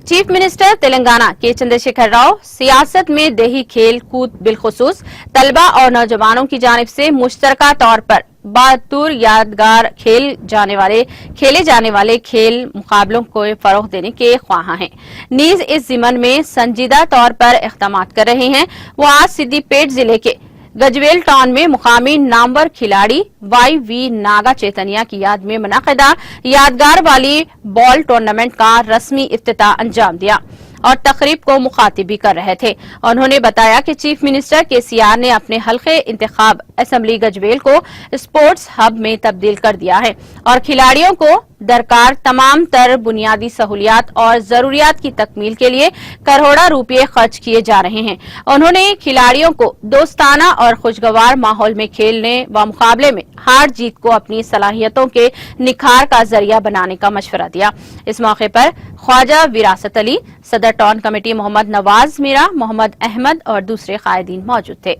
Chief minister Telangana के चंद्रशेखर राव सियासत में देही खेल कूद बिलखुसूस तलबा और नौजवानों की जानिब से मुश्तरका तौर पर बहादुर यादगार खेले जाने वाले खेल मुकाबलों को फरोग देने के ख्वाहां हैं। नीज इस जिमन में संजीदा तौर पर इक़दामात कर रहे हैं। वो आज सिद्दीपेट जिले के गजवेल टाउन में मुकामी नामवर खिलाड़ी YV नागा चैतन्या की याद में मुनक़िदा यादगार वाली बॉल टूर्नामेंट का रस्मी इफ्तिताह अंजाम दिया और तकरीब को मुखातिब भी कर रहे थे। उन्होंने बताया कि चीफ मिनिस्टर KCR ने अपने हल्के इंतखाब असेंबली गजवेल को स्पोर्ट्स हब में तब्दील कर दिया है और खिलाड़ियों को दरकार तमाम तर बुनियादी सहूलियात और जरूरियात की तकमील के लिए करोड़ों रुपये खर्च किए जा रहे हैं। उन्होंने खिलाड़ियों को दोस्ताना और खुशगवार माहौल में खेलने व मुकाबले में हार जीत को अपनी सलाहियतों के निखार का जरिया बनाने का मशवरा दिया। इस मौके पर ख्वाजा विरासत अली, सदर टाउन कमेटी मोहम्मद नवाज मीरा, मोहम्मद अहमद और दूसरे कायदीन मौजूद थे।